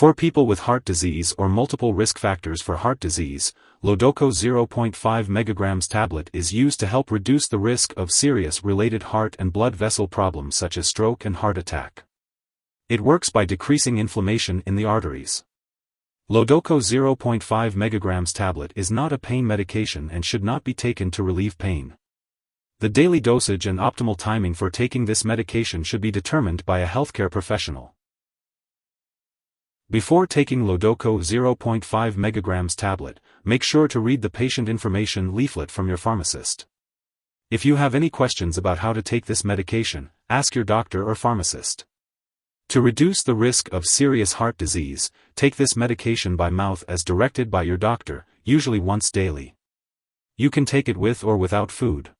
For people with heart disease or multiple risk factors for heart disease, Lodoco 0.5 mg tablet is used to help reduce the risk of serious related heart and blood vessel problems such as stroke and heart attack. It works by decreasing inflammation in the arteries. Lodoco 0.5 mg tablet is not a pain medication and should not be taken to relieve pain. The daily dosage and optimal timing for taking this medication should be determined by a healthcare professional. Before taking Lodoco 0.5 mg tablet, make sure to read the patient information leaflet from your pharmacist. If you have any questions about how to take this medication, ask your doctor or pharmacist. To reduce the risk of serious heart disease, take this medication by mouth as directed by your doctor, usually once daily. You can take it with or without food.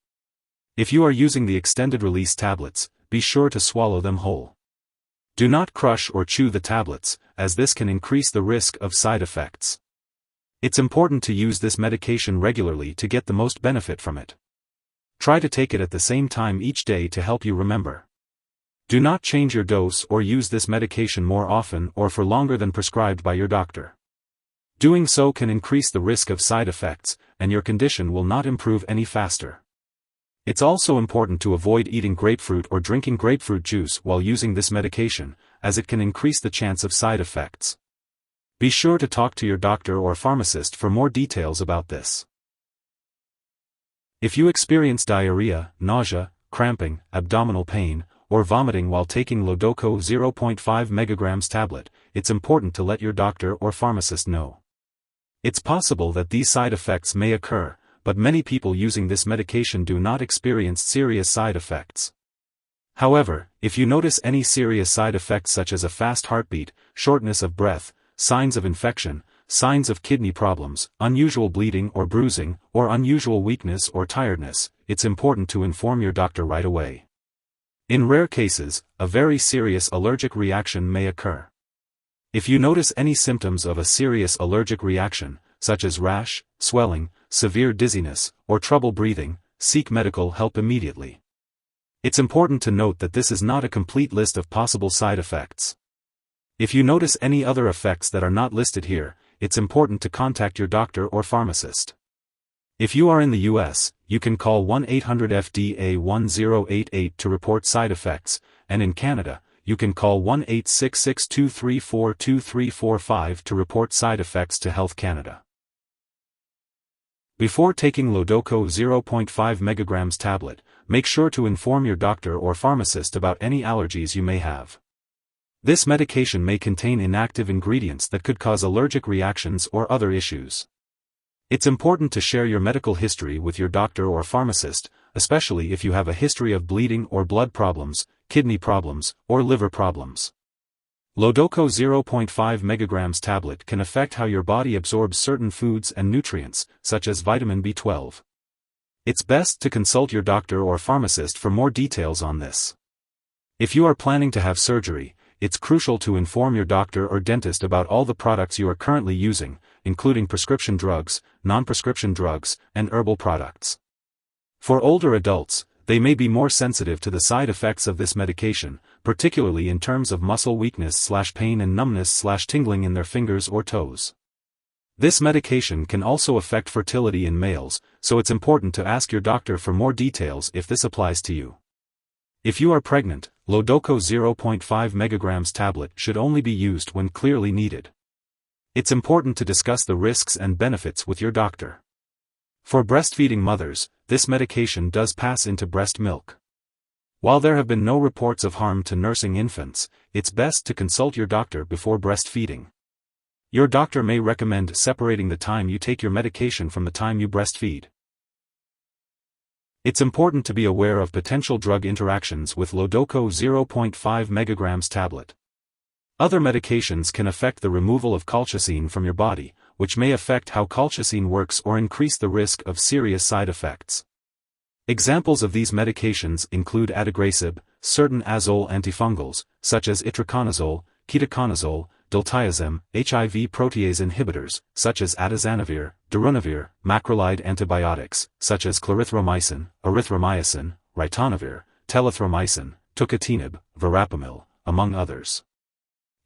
If you are using the extended-release tablets, be sure to swallow them whole. Do not crush or chew the tablets, as this can increase the risk of side effects. It's important to use this medication regularly to get the most benefit from it. Try to take it at the same time each day to help you remember. Do not change your dose or use this medication more often or for longer than prescribed by your doctor. Doing so can increase the risk of side effects, and your condition will not improve any faster. It's also important to avoid eating grapefruit or drinking grapefruit juice while using this medication, as it can increase the chance of side effects. Be sure to talk to your doctor or pharmacist for more details about this. If you experience diarrhea, nausea, cramping, abdominal pain, or vomiting while taking Lodoco 0.5 mg tablet, it's important to let your doctor or pharmacist know. It's possible that these side effects may occur, but many people using this medication do not experience serious side effects. However, if you notice any serious side effects such as a fast heartbeat, shortness of breath, signs of infection, signs of kidney problems, unusual bleeding or bruising, or unusual weakness or tiredness, it's important to inform your doctor right away. In rare cases, a very serious allergic reaction may occur. If you notice any symptoms of a serious allergic reaction, such as rash, swelling, severe dizziness, or trouble breathing, seek medical help immediately. It's important to note that this is not a complete list of possible side effects. If you notice any other effects that are not listed here, it's important to contact your doctor or pharmacist. If you are in the US, you can call 1-800-FDA-1088 to report side effects, and in Canada, you can call 1-866-234-2345 to report side effects to Health Canada. Before taking Lodoco 0.5 mg tablet, make sure to inform your doctor or pharmacist about any allergies you may have. This medication may contain inactive ingredients that could cause allergic reactions or other issues. It's important to share your medical history with your doctor or pharmacist, especially if you have a history of bleeding or blood problems, kidney problems, or liver problems. Lodoco 0.5 mg tablet can affect how your body absorbs certain foods and nutrients, such as vitamin B12. It's best to consult your doctor or pharmacist for more details on this. If you are planning to have surgery, it's crucial to inform your doctor or dentist about all the products you are currently using, including prescription drugs, non-prescription drugs, and herbal products. For older adults, they may be more sensitive to the side effects of this medication, particularly in terms of muscle weakness/pain and numbness/tingling in their fingers or toes. This medication can also affect fertility in males, so it's important to ask your doctor for more details if this applies to you. If you are pregnant, Lodoco 0.5 mg tablet should only be used when clearly needed. It's important to discuss the risks and benefits with your doctor. For breastfeeding mothers, this medication does pass into breast milk. While there have been no reports of harm to nursing infants, it's best to consult your doctor before breastfeeding. Your doctor may recommend separating the time you take your medication from the time you breastfeed. It's important to be aware of potential drug interactions with Lodoco 0.5 mg tablet. Other medications can affect the removal of colchicine from your body, which may affect how colchicine works or increase the risk of serious side effects. Examples of these medications include adagrasib, certain azole antifungals, such as itraconazole, ketoconazole, diltiazem, HIV protease inhibitors, such as atazanavir, darunavir, macrolide antibiotics, such as clarithromycin, erythromycin, ritonavir, telithromycin, tucatinib, verapamil, among others.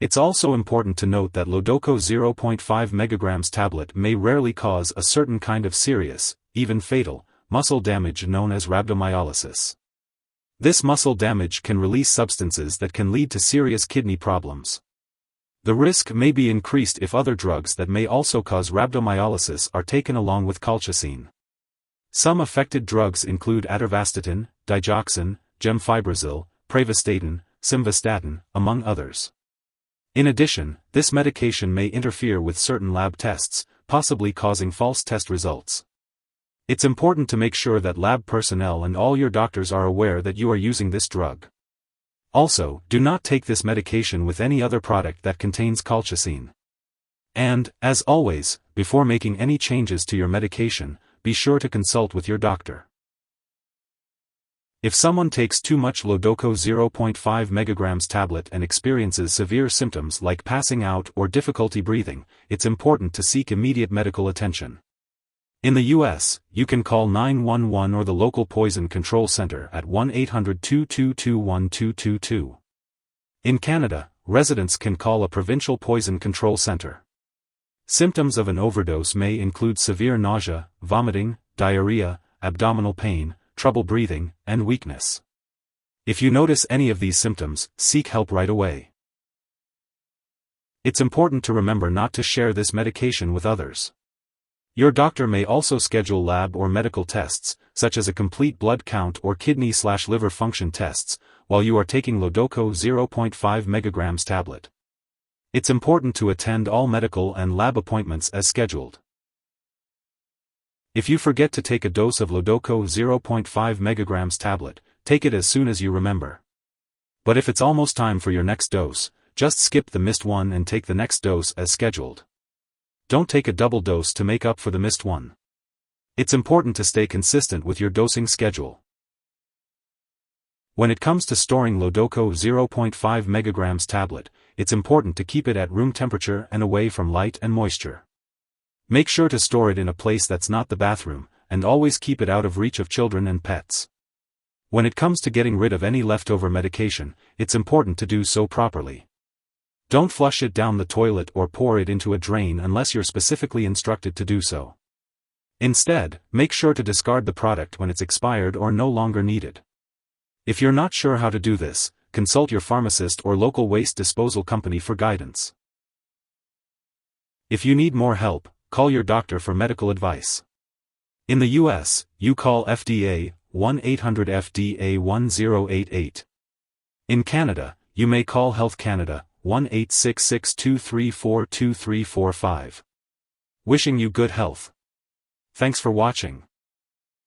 It's also important to note that Lodoco 0.5 mg tablet may rarely cause a certain kind of serious, even fatal, muscle damage known as rhabdomyolysis. This muscle damage can release substances that can lead to serious kidney problems. The risk may be increased if other drugs that may also cause rhabdomyolysis are taken along with colchicine. Some affected drugs include atorvastatin, digoxin, gemfibrozil, pravastatin, simvastatin, among others. In addition, this medication may interfere with certain lab tests, possibly causing false test results. It's important to make sure that lab personnel and all your doctors are aware that you are using this drug. Also, do not take this medication with any other product that contains colchicine. And, as always, before making any changes to your medication, be sure to consult with your doctor. If someone takes too much Lodoco 0.5 mg tablet and experiences severe symptoms like passing out or difficulty breathing, it's important to seek immediate medical attention. In the US, you can call 911 or the local poison control center at 1-800-222-1222. In Canada, residents can call a provincial poison control center. Symptoms of an overdose may include severe nausea, vomiting, diarrhea, abdominal pain, trouble breathing, and weakness. If you notice any of these symptoms, seek help right away. It's important to remember not to share this medication with others. Your doctor may also schedule lab or medical tests, such as a complete blood count or kidney/liver function tests, while you are taking Lodoco 0.5 mg tablet. It's important to attend all medical and lab appointments as scheduled. If you forget to take a dose of Lodoco 0.5 mg tablet, take it as soon as you remember. But if it's almost time for your next dose, just skip the missed one and take the next dose as scheduled. Don't take a double dose to make up for the missed one. It's important to stay consistent with your dosing schedule. When it comes to storing Lodoco 0.5 mg tablet, it's important to keep it at room temperature and away from light and moisture. Make sure to store it in a place that's not the bathroom, and always keep it out of reach of children and pets. When it comes to getting rid of any leftover medication, it's important to do so properly. Don't flush it down the toilet or pour it into a drain unless you're specifically instructed to do so. Instead, make sure to discard the product when it's expired or no longer needed. If you're not sure how to do this, consult your pharmacist or local waste disposal company for guidance. If you need more help, call your doctor for medical advice. In the US, you call FDA, 1-800-FDA-1088. In Canada, you may call Health Canada, 1-866-234-2345. Wishing you good health. Thanks for watching.